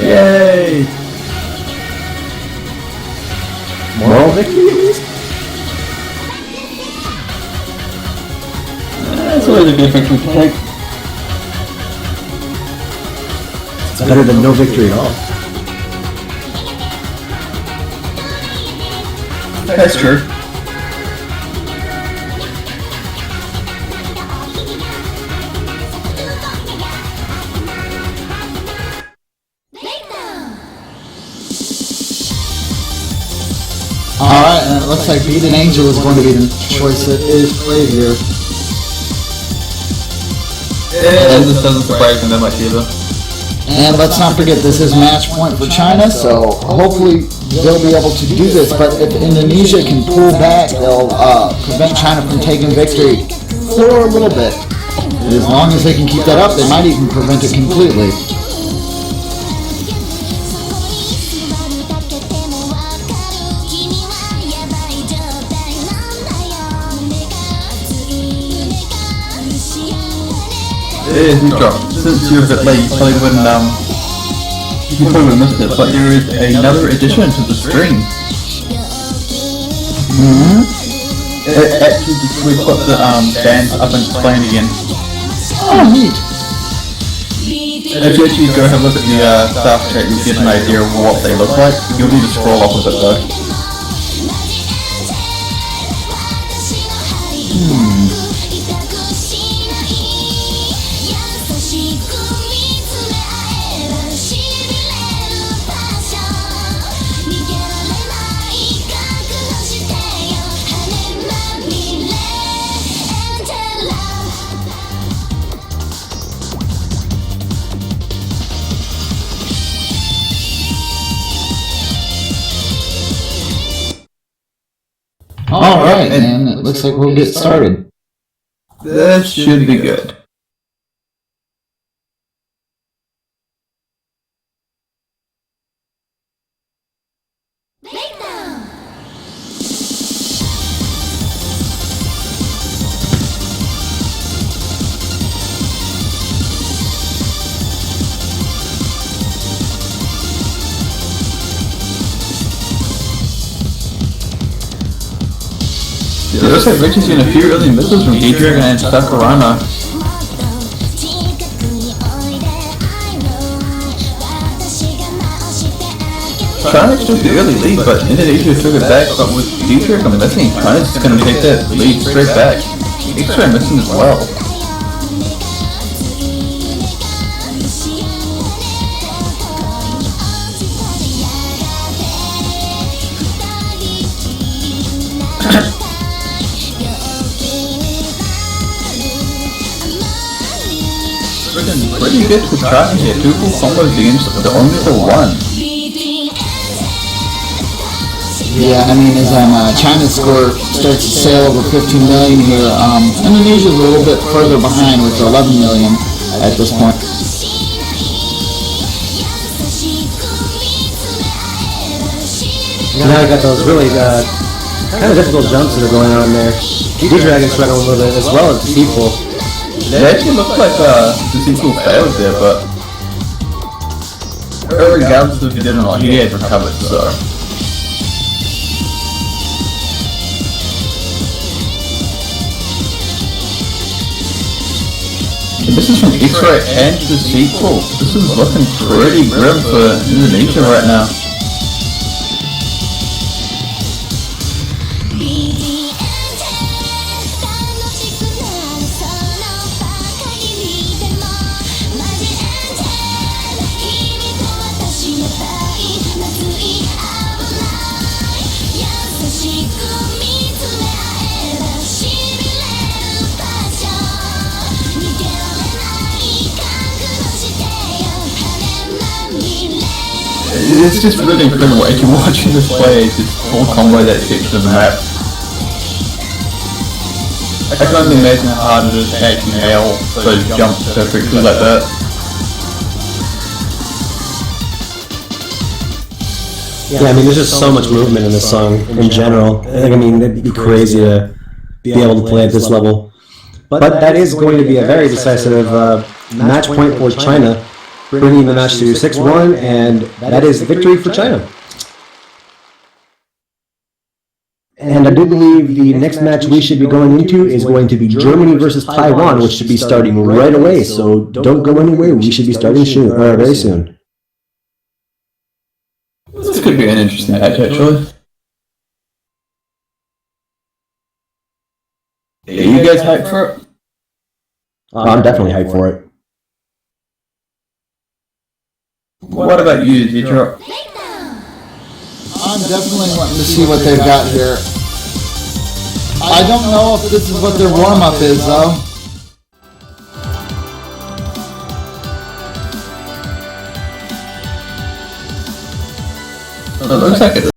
Yay! Moral victory, at least? That's always a good victory to take. It's better than no victory at all. That's true. Alright, and it looks like Beat an Angel is going to be the choice that is played here. And this doesn't surprise me that much either. And let's not forget, this is match point for China, so hopefully they'll be able to do this. But if Indonesia can pull back, they'll prevent China from taking victory for a little bit. And as long as they can keep that up, they might even prevent it completely. Hey, Hugo, since you're a bit late, you probably wouldn't missed it, but there is another addition to the stream. It actually just we put the bands up and playing again. Oh, neat. If you actually go have a look at the staff chat, you'll get an idea of what they look like. You'll need to scroll up a bit though. Alright, and it looks like we'll get started. That should be good. It looks like Rich has seen a few early misses from D-Dragon and Sakurana. China's took the early lead, but Indonesia took it back, but with D-Dragon missing, China's just going to take that lead straight back. X-Ray missing as well. Pretty good for China here, 2 full combos against the only the 1. Yeah, I mean, as China's score starts to sail over 15 million here, Indonesia's a little bit further behind with 11 million at this point. Now you got those really kind of difficult jumps that are going on there. D-Dragon's struggling a little bit as well as Deceitful. It actually looked like the sequel failed there, but regardless if he did or not, he had recovered, so. This is from X-Ray and the sequel. This is looking pretty grim for Indonesia right now. it's just really incredible as you're watching this play, it's just full combo that section of the map. I can only imagine how hard it is to actually nail those jumps perfectly like that. Yeah, I mean, there's just so much movement in this song in general. Like, I mean, it'd be crazy to be able to play at this level. But that is going to be a very decisive match point for China, bringing the match to 6-1, and that is victory for China. And I do believe the next match we should be going into is going to be Germany versus Taiwan, which should be starting right away. So don't go anywhere. We should be starting soon, very soon. This could be an interesting match, actually. Are you guys hyped for it? I'm definitely hyped for it. What about you, Deidre? I'm definitely wanting to see what they've got here. I don't know if this is what their warm-up is, though. It looks like it.